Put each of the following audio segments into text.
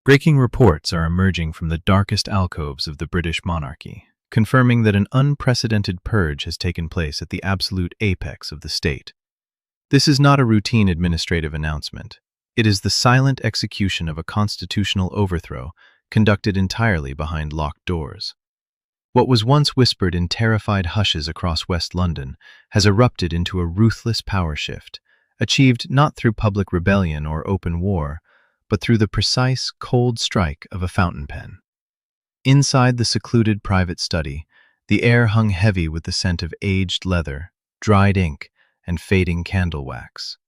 Breaking reports are emerging from the darkest alcoves of the British monarchy, confirming that an unprecedented purge has taken place at the absolute apex of the state. This is not a routine administrative announcement. It is the silent execution of a constitutional overthrow conducted entirely behind locked doors. What was once whispered in terrified hushes across West London has erupted into a ruthless power shift, achieved not through public rebellion or open war, but through the precise, cold strike of a fountain pen. Inside the secluded private study, the air hung heavy with the scent of aged leather, dried ink, and fading candle wax.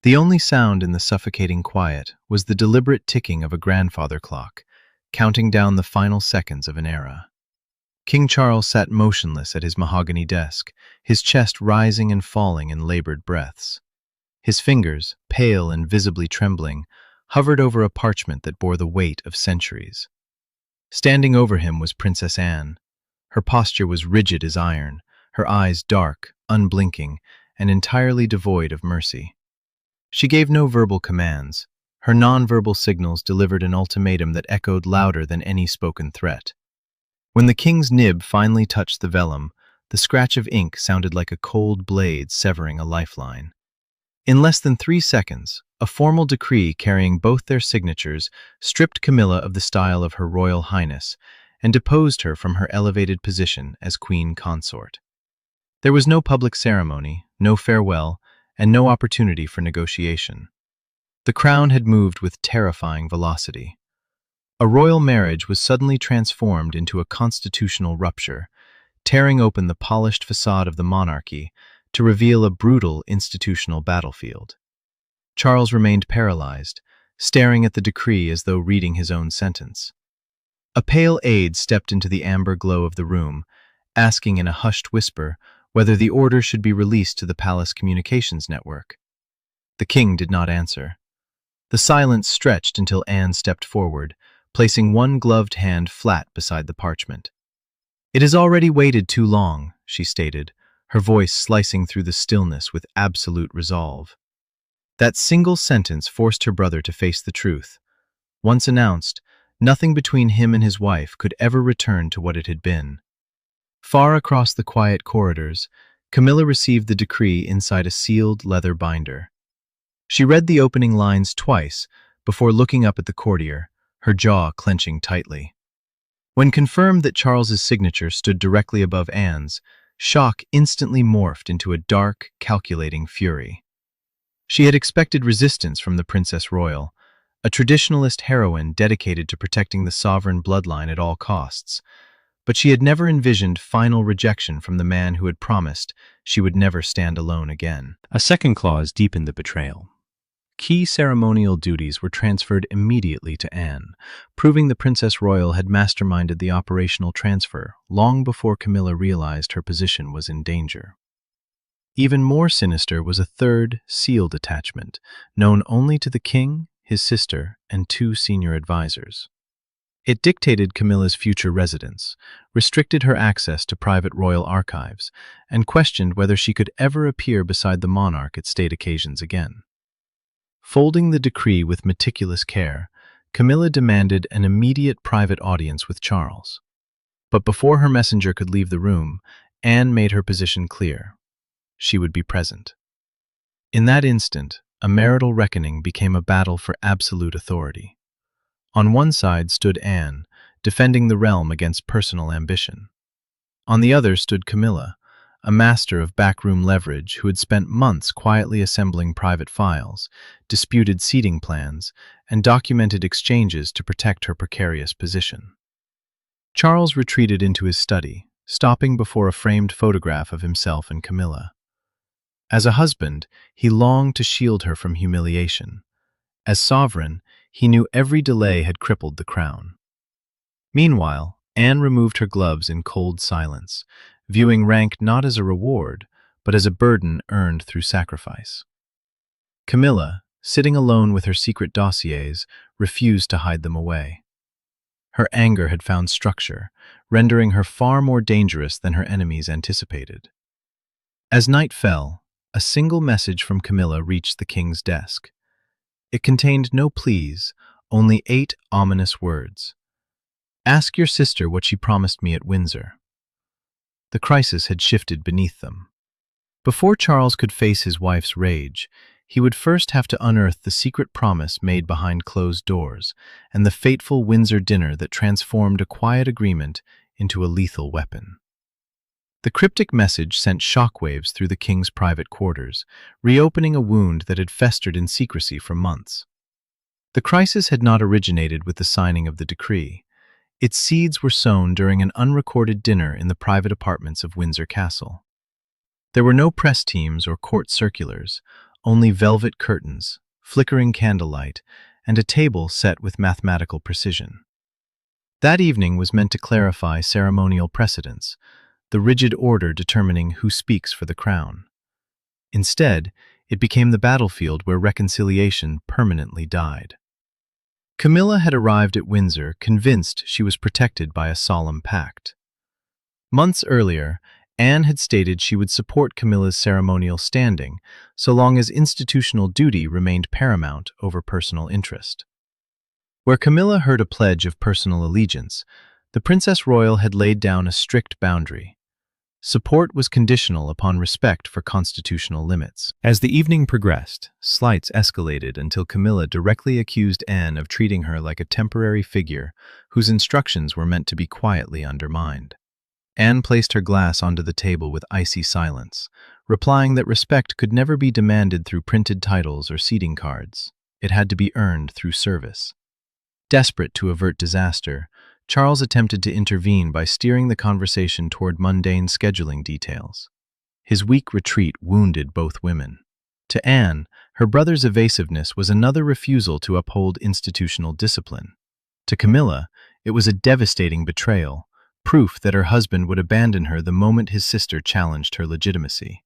The only sound in the suffocating quiet was the deliberate ticking of a grandfather clock, counting down the final seconds of an era. King Charles sat motionless at his mahogany desk, his chest rising and falling in labored breaths. His fingers, pale and visibly trembling, hovered over a parchment that bore the weight of centuries. Standing over him was Princess Anne. Her posture was rigid as iron, her eyes dark, unblinking, and entirely devoid of mercy. She gave no verbal commands. Her non-verbal signals delivered an ultimatum that echoed louder than any spoken threat. When the king's nib finally touched the vellum, the scratch of ink sounded like a cold blade severing a lifeline. In less than 3 seconds, a formal decree carrying both their signatures stripped Camilla of the style of Her Royal Highness and deposed her from her elevated position as Queen Consort. There was no public ceremony, no farewell, and no opportunity for negotiation. The crown had moved with terrifying velocity. A royal marriage was suddenly transformed into a constitutional rupture, tearing open the polished facade of the monarchy to reveal a brutal institutional battlefield. Charles remained paralyzed, staring at the decree as though reading his own sentence. A pale aide stepped into the amber glow of the room, asking in a hushed whisper whether the order should be released to the palace communications network. The king did not answer. The silence stretched until Anne stepped forward, placing one gloved hand flat beside the parchment. "It has already waited too long," she stated, her voice slicing through the stillness with absolute resolve. That single sentence forced her brother to face the truth. Once announced, nothing between him and his wife could ever return to what it had been. Far across the quiet corridors, Camilla received the decree inside a sealed leather binder. She read the opening lines twice before looking up at the courtier, her jaw clenching tightly. When confirmed that Charles's signature stood directly above Anne's, shock instantly morphed into a dark, calculating fury. She had expected resistance from the Princess Royal, a traditionalist heroine dedicated to protecting the sovereign bloodline at all costs, but she had never envisioned final rejection from the man who had promised she would never stand alone again. A second clause deepened the betrayal. Key ceremonial duties were transferred immediately to Anne, proving the Princess Royal had masterminded the operational transfer long before Camilla realized her position was in danger. Even more sinister was a third, sealed attachment, known only to the king, his sister, and 2 senior advisors. It dictated Camilla's future residence, restricted her access to private royal archives, and questioned whether she could ever appear beside the monarch at state occasions again. Folding the decree with meticulous care, Camilla demanded an immediate private audience with Charles. But before her messenger could leave the room, Anne made her position clear. She would be present. In that instant, a marital reckoning became a battle for absolute authority. On one side stood Anne, defending the realm against personal ambition. On the other stood Camilla, a master of backroom leverage who had spent months quietly assembling private files, disputed seating plans, and documented exchanges to protect her precarious position. Charles retreated into his study, stopping before a framed photograph of himself and Camilla. As a husband, he longed to shield her from humiliation. As sovereign, he knew every delay had crippled the crown. Meanwhile, Anne removed her gloves in cold silence, viewing rank not as a reward, but as a burden earned through sacrifice. Camilla, sitting alone with her secret dossiers, refused to hide them away. Her anger had found structure, rendering her far more dangerous than her enemies anticipated. As night fell, a single message from Camilla reached the king's desk. It contained no pleas, only 8 ominous words. "Ask your sister what she promised me at Windsor." The crisis had shifted beneath them. Before Charles could face his wife's rage, he would first have to unearth the secret promise made behind closed doors and the fateful Windsor dinner that transformed a quiet agreement into a lethal weapon. The cryptic message sent shockwaves through the king's private quarters, reopening a wound that had festered in secrecy for months. The crisis had not originated with the signing of the decree. Its seeds were sown during an unrecorded dinner in the private apartments of Windsor Castle. There were no press teams or court circulars, only velvet curtains, flickering candlelight, and a table set with mathematical precision. That evening was meant to clarify ceremonial precedents, the rigid order determining who speaks for the crown. Instead, it became the battlefield where reconciliation permanently died. Camilla had arrived at Windsor convinced she was protected by a solemn pact. Months earlier, Anne had stated she would support Camilla's ceremonial standing so long as institutional duty remained paramount over personal interest. Where Camilla heard a pledge of personal allegiance, the Princess Royal had laid down a strict boundary. Support was conditional upon respect for constitutional limits. As the evening progressed, slights escalated until Camilla directly accused Anne of treating her like a temporary figure whose instructions were meant to be quietly undermined. Anne placed her glass onto the table with icy silence, replying that respect could never be demanded through printed titles or seating cards. It had to be earned through service. Desperate to avert disaster, Charles attempted to intervene by steering the conversation toward mundane scheduling details. His weak retreat wounded both women. To Anne, her brother's evasiveness was another refusal to uphold institutional discipline. To Camilla, it was a devastating betrayal, proof that her husband would abandon her the moment his sister challenged her legitimacy.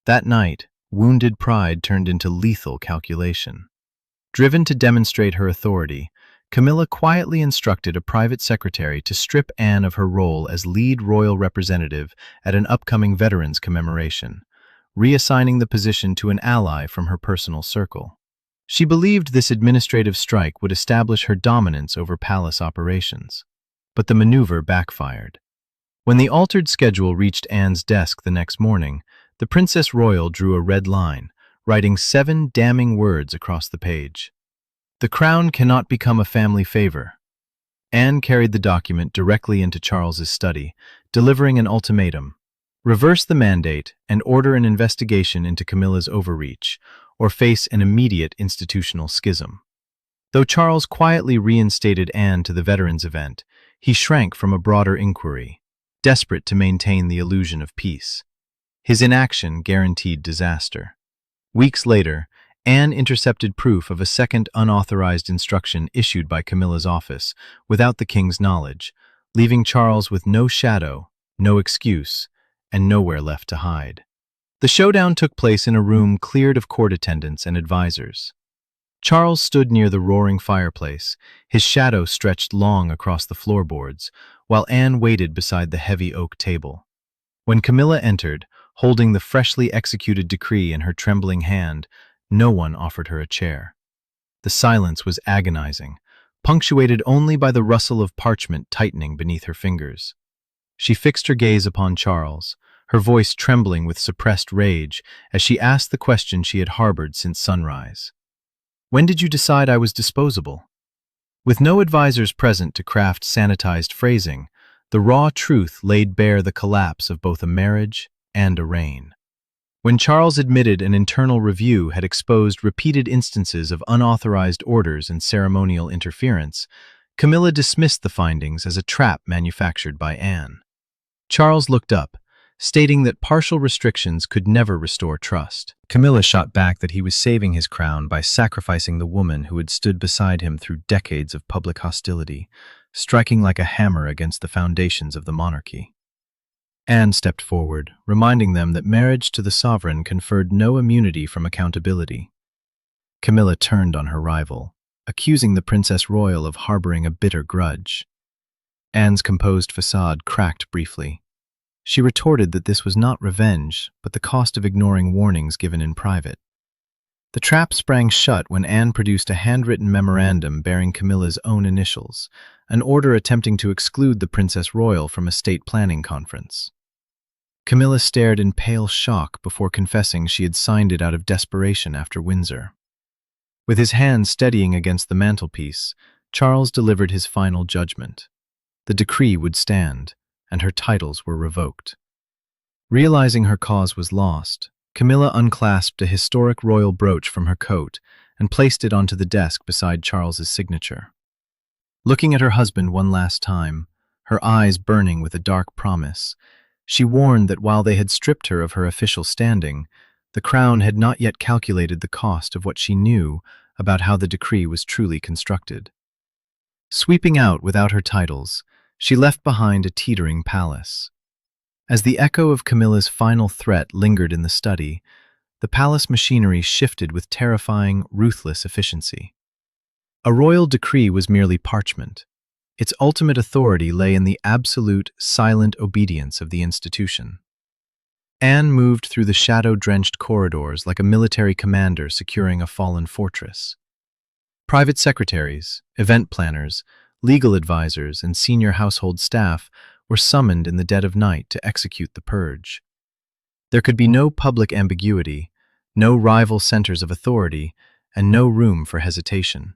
That night, wounded pride turned into lethal calculation. Driven to demonstrate her authority, Camilla quietly instructed a private secretary to strip Anne of her role as lead royal representative at an upcoming veterans commemoration, reassigning the position to an ally from her personal circle. She believed this administrative strike would establish her dominance over palace operations. But the maneuver backfired. When the altered schedule reached Anne's desk the next morning, the Princess Royal drew a red line, writing 7 damning words across the page. "The crown cannot become a family favor." Anne carried the document directly into Charles's study, delivering an ultimatum: reverse the mandate and order an investigation into Camilla's overreach, or face an immediate institutional schism. Though Charles quietly reinstated Anne to the veterans event, he shrank from a broader inquiry, desperate to maintain the illusion of peace. His inaction guaranteed disaster. Weeks later, Anne intercepted proof of a second unauthorized instruction issued by Camilla's office without the king's knowledge, leaving Charles with no shadow, no excuse, and nowhere left to hide. The showdown took place in a room cleared of court attendants and advisors. Charles stood near the roaring fireplace, his shadow stretched long across the floorboards, while Anne waited beside the heavy oak table. When Camilla entered, holding the freshly executed decree in her trembling hand, no one offered her a chair. The silence was agonizing, punctuated only by the rustle of parchment tightening beneath her fingers. She fixed her gaze upon Charles, her voice trembling with suppressed rage as she asked the question she had harbored since sunrise. "When did you decide I was disposable?" With no advisors present to craft sanitized phrasing, the raw truth laid bare the collapse of both a marriage and a reign. When Charles admitted an internal review had exposed repeated instances of unauthorized orders and ceremonial interference, Camilla dismissed the findings as a trap manufactured by Anne. Charles looked up, stating that partial restrictions could never restore trust. Camilla shot back that he was saving his crown by sacrificing the woman who had stood beside him through decades of public hostility, striking like a hammer against the foundations of the monarchy. Anne stepped forward, reminding them that marriage to the sovereign conferred no immunity from accountability. Camilla turned on her rival, accusing the Princess Royal of harboring a bitter grudge. Anne's composed facade cracked briefly. She retorted that this was not revenge, but the cost of ignoring warnings given in private. The trap sprang shut when Anne produced a handwritten memorandum bearing Camilla's own initials, an order attempting to exclude the Princess Royal from a state planning conference. Camilla stared in pale shock before confessing she had signed it out of desperation after Windsor. With his hand steadying against the mantelpiece, Charles delivered his final judgment. The decree would stand, and her titles were revoked. Realizing her cause was lost, Camilla unclasped a historic royal brooch from her coat and placed it onto the desk beside Charles's signature. Looking at her husband one last time, her eyes burning with a dark promise, she warned that while they had stripped her of her official standing, the crown had not yet calculated the cost of what she knew about how the decree was truly constructed. Sweeping out without her titles, she left behind a teetering palace. As the echo of Camilla's final threat lingered in the study, the palace machinery shifted with terrifying, ruthless efficiency. A royal decree was merely parchment. Its ultimate authority lay in the absolute, silent obedience of the institution. Anne moved through the shadow-drenched corridors like a military commander securing a fallen fortress. Private secretaries, event planners, legal advisors, and senior household staff were summoned in the dead of night to execute the purge. There could be no public ambiguity, no rival centers of authority, and no room for hesitation.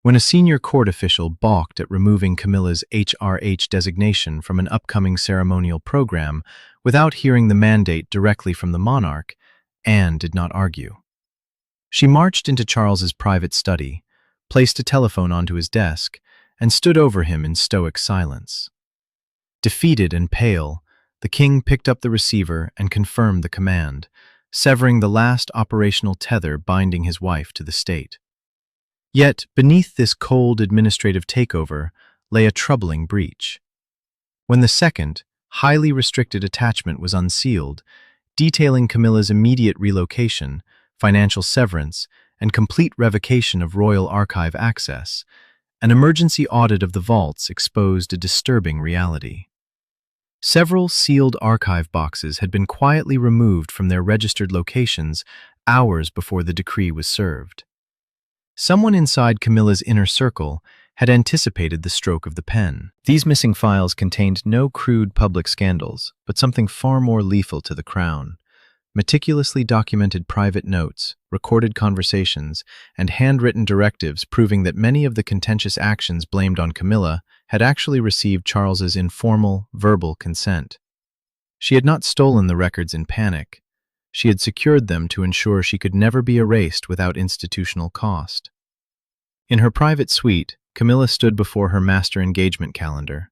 When a senior court official balked at removing Camilla's HRH designation from an upcoming ceremonial program without hearing the mandate directly from the monarch, Anne did not argue. She marched into Charles's private study, placed a telephone onto his desk, and stood over him in stoic silence. Defeated and pale, the king picked up the receiver and confirmed the command, severing the last operational tether binding his wife to the state. Yet, beneath this cold administrative takeover lay a troubling breach. When the second, highly restricted attachment was unsealed, detailing Camilla's immediate relocation, financial severance, and complete revocation of royal archive access, an emergency audit of the vaults exposed a disturbing reality. Several sealed archive boxes had been quietly removed from their registered locations hours before the decree was served. Someone inside Camilla's inner circle had anticipated the stroke of the pen. These missing files contained no crude public scandals, but something far more lethal to the crown. Meticulously documented private notes, recorded conversations, and handwritten directives proving that many of the contentious actions blamed on Camilla had actually received Charles's informal, verbal consent. She had not stolen the records in panic. She had secured them to ensure she could never be erased without institutional cost. In her private suite, Camilla stood before her master engagement calendar.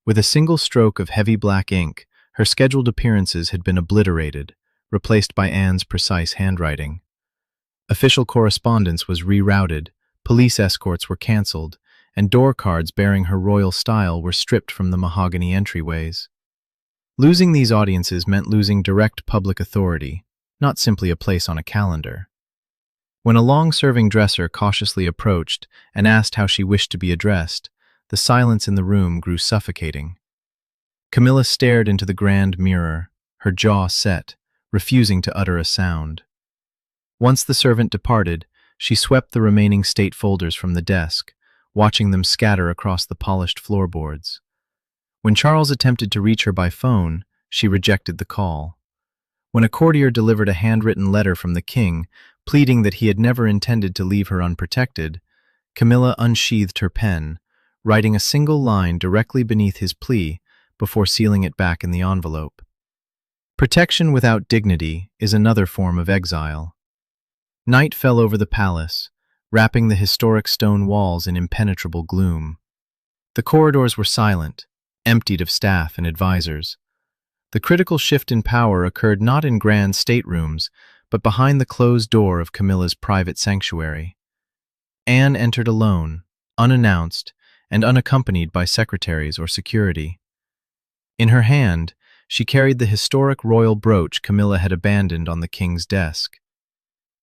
With a single stroke of heavy black ink, her scheduled appearances had been obliterated, replaced by Anne's precise handwriting. Official correspondence was rerouted, police escorts were cancelled, and door cards bearing her royal style were stripped from the mahogany entryways. Losing these audiences meant losing direct public authority, not simply a place on a calendar. When a long-serving dresser cautiously approached and asked how she wished to be addressed, the silence in the room grew suffocating. Camilla stared into the grand mirror, her jaw set, refusing to utter a sound. Once the servant departed, she swept the remaining state folders from the desk, watching them scatter across the polished floorboards. When Charles attempted to reach her by phone, she rejected the call. When a courtier delivered a handwritten letter from the king, pleading that he had never intended to leave her unprotected, Camilla unsheathed her pen, writing a single line directly beneath his plea before sealing it back in the envelope. Protection without dignity is another form of exile. Night fell over the palace, wrapping the historic stone walls in impenetrable gloom. The corridors were silent, emptied of staff and advisors. The critical shift in power occurred not in grand staterooms, but behind the closed door of Camilla's private sanctuary. Anne entered alone, unannounced, and unaccompanied by secretaries or security. In her hand, she carried the historic royal brooch Camilla had abandoned on the king's desk.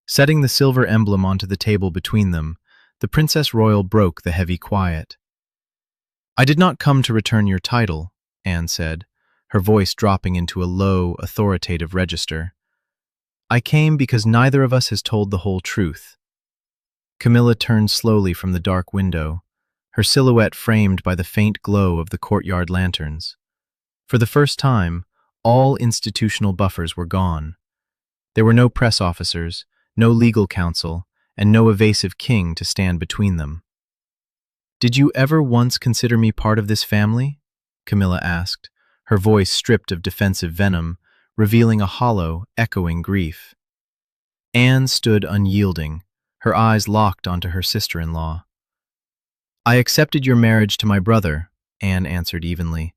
Setting the silver emblem onto the table between them, the Princess Royal broke the heavy quiet. "I did not come to return your title," Anne said, her voice dropping into a low, authoritative register. I came because neither of us has told the whole truth. Camilla turned slowly from the dark window, her silhouette framed by the faint glow of the courtyard lanterns. For the first time, all institutional buffers were gone. There were no press officers, no legal counsel, and no evasive king to stand between them. "Did you ever once consider me part of this family?" Camilla asked, her voice stripped of defensive venom, revealing a hollow, echoing grief. Anne stood unyielding, her eyes locked onto her sister-in-law. "I accepted your marriage to my brother," Anne answered evenly.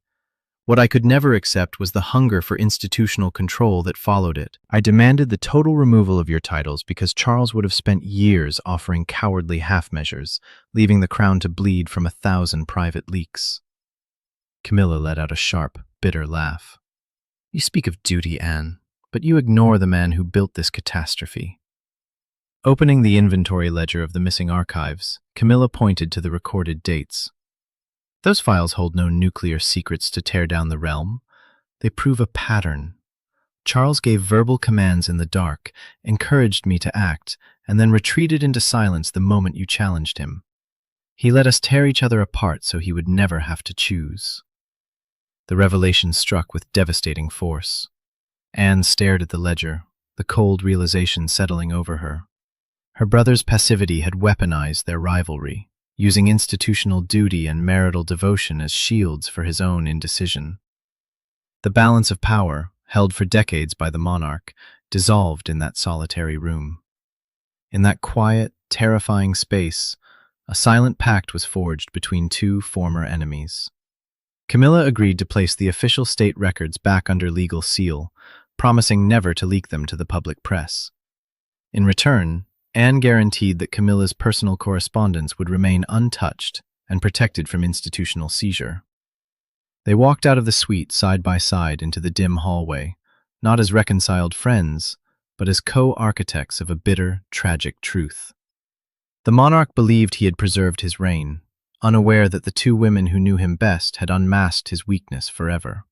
"What I could never accept was the hunger for institutional control that followed it. I demanded the total removal of your titles because Charles would have spent years offering cowardly half-measures, leaving the crown to bleed from 1,000 private leaks." Camilla let out a sharp, bitter laugh. "You speak of duty, Anne, but you ignore the man who built this catastrophe." Opening the inventory ledger of the missing archives, Camilla pointed to the recorded dates. "Those files hold no nuclear secrets to tear down the realm. They prove a pattern. Charles gave verbal commands in the dark, encouraged me to act, and then retreated into silence the moment you challenged him. He let us tear each other apart so he would never have to choose." The revelation struck with devastating force. Anne stared at the ledger, the cold realization settling over her. Her brother's passivity had weaponized their rivalry, using institutional duty and marital devotion as shields for his own indecision. The balance of power, held for decades by the monarch, dissolved in that solitary room. In that quiet, terrifying space, a silent pact was forged between two former enemies. Camilla agreed to place the official state records back under legal seal, promising never to leak them to the public press. In return, Anne guaranteed that Camilla's personal correspondence would remain untouched and protected from institutional seizure. They walked out of the suite side by side into the dim hallway, not as reconciled friends, but as co-architects of a bitter, tragic truth. The monarch believed he had preserved his reign, unaware that the two women who knew him best had unmasked his weakness forever.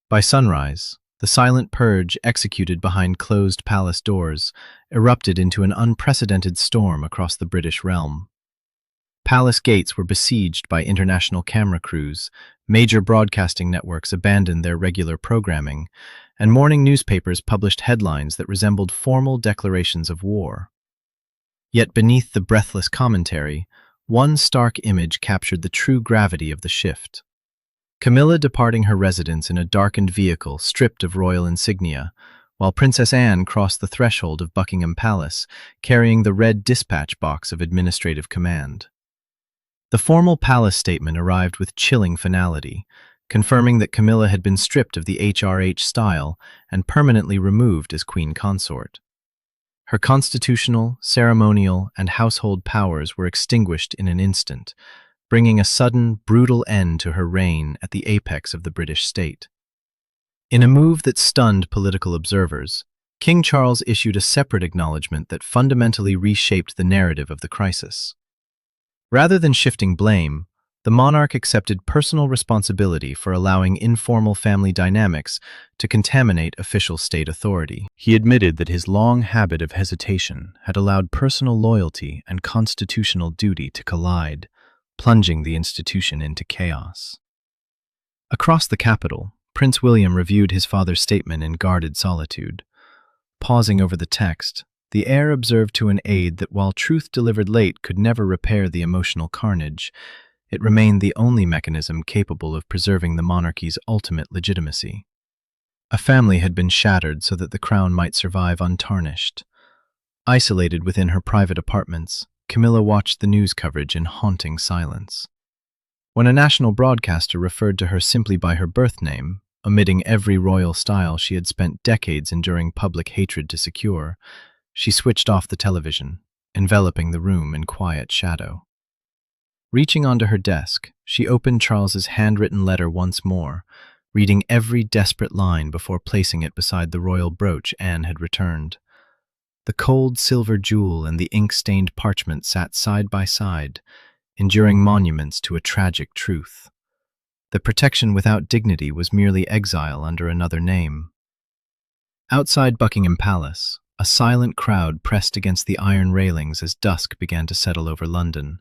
By sunrise, the silent purge executed behind closed palace doors erupted into an unprecedented storm across the British realm. Palace gates were besieged by international camera crews, major broadcasting networks abandoned their regular programming, and morning newspapers published headlines that resembled formal declarations of war. Yet beneath the breathless commentary, one stark image captured the true gravity of the shift. Camilla departing her residence in a darkened vehicle stripped of royal insignia, while Princess Anne crossed the threshold of Buckingham Palace, carrying the red dispatch box of administrative command. The formal palace statement arrived with chilling finality, confirming that Camilla had been stripped of the HRH style and permanently removed as queen consort. Her constitutional, ceremonial, and household powers were extinguished in an instant, bringing a sudden, brutal end to her reign at the apex of the British state. In a move that stunned political observers, King Charles issued a separate acknowledgement that fundamentally reshaped the narrative of the crisis. Rather than shifting blame, the monarch accepted personal responsibility for allowing informal family dynamics to contaminate official state authority. He admitted that his long habit of hesitation had allowed personal loyalty and constitutional duty to collide, plunging the institution into chaos. Across the capital, Prince William reviewed his father's statement in guarded solitude. Pausing over the text, the heir observed to an aide that while truth delivered late could never repair the emotional carnage, it remained the only mechanism capable of preserving the monarchy's ultimate legitimacy. A family had been shattered so that the crown might survive untarnished. Isolated within her private apartments, Camilla watched the news coverage in haunting silence. When a national broadcaster referred to her simply by her birth name, omitting every royal style she had spent decades enduring public hatred to secure, she switched off the television, enveloping the room in quiet shadow. Reaching onto her desk, she opened Charles's handwritten letter once more, reading every desperate line before placing it beside the royal brooch Anne had returned. The cold silver jewel and the ink-stained parchment sat side by side, enduring monuments to a tragic truth. The protection without dignity was merely exile under another name. Outside Buckingham Palace, a silent crowd pressed against the iron railings as dusk began to settle over London.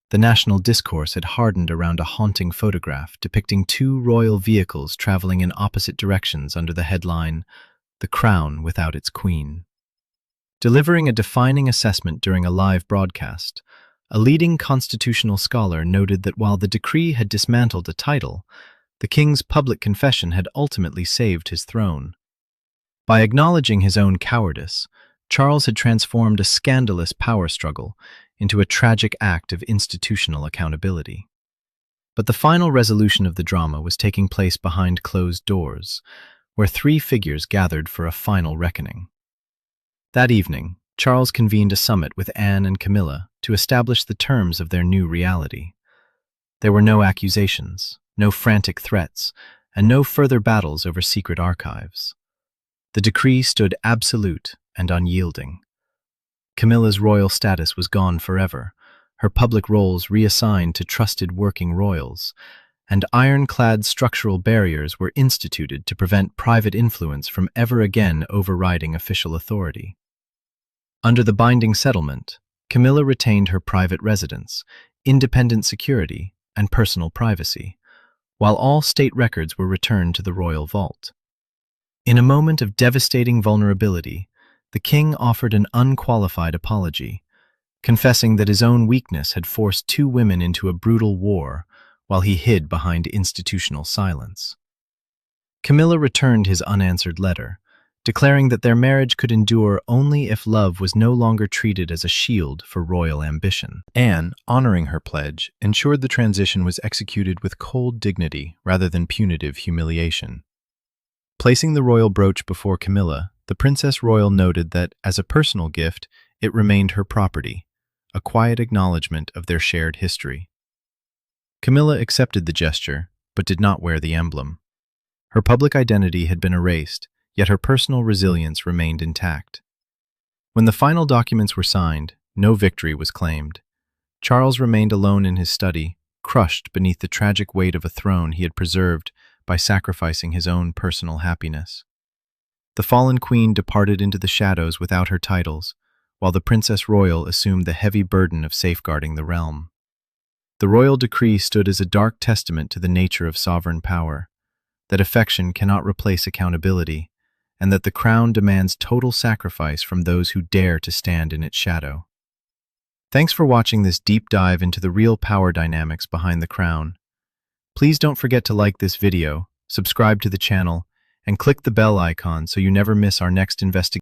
The national discourse had hardened around a haunting photograph depicting two royal vehicles traveling in opposite directions under the headline, "The Crown Without Its Queen." Delivering a defining assessment during a live broadcast, a leading constitutional scholar noted that while the decree had dismantled a title, the king's public confession had ultimately saved his throne. By acknowledging his own cowardice, Charles had transformed a scandalous power struggle into a tragic act of institutional accountability. But the final resolution of the drama was taking place behind closed doors, where three figures gathered for a final reckoning. That evening, Charles convened a summit with Anne and Camilla to establish the terms of their new reality. There were no accusations, no frantic threats, and no further battles over secret archives. The decree stood absolute and unyielding. Camilla's royal status was gone forever, her public roles reassigned to trusted working royals, and ironclad structural barriers were instituted to prevent private influence from ever again overriding official authority. Under the binding settlement, Camilla retained her private residence, independent security, and personal privacy, while all state records were returned to the royal vault. In a moment of devastating vulnerability, the king offered an unqualified apology, confessing that his own weakness had forced two women into a brutal war while he hid behind institutional silence. Camilla returned his unanswered letter, declaring that their marriage could endure only if love was no longer treated as a shield for royal ambition. Anne, honoring her pledge, ensured the transition was executed with cold dignity rather than punitive humiliation. Placing the royal brooch before Camilla, the Princess Royal noted that, as a personal gift, it remained her property, a quiet acknowledgement of their shared history. Camilla accepted the gesture, but did not wear the emblem. Her public identity had been erased, yet her personal resilience remained intact. When the final documents were signed, no victory was claimed. Charles remained alone in his study, crushed beneath the tragic weight of a throne he had preserved by sacrificing his own personal happiness. The fallen queen departed into the shadows without her titles, while the Princess Royal assumed the heavy burden of safeguarding the realm. The royal decree stood as a dark testament to the nature of sovereign power, that affection cannot replace accountability, and that the crown demands total sacrifice from those who dare to stand in its shadow. Thanks for watching this deep dive into the real power dynamics behind the crown. Please don't forget to like this video, subscribe to the channel, and click the bell icon so you never miss our next investigation.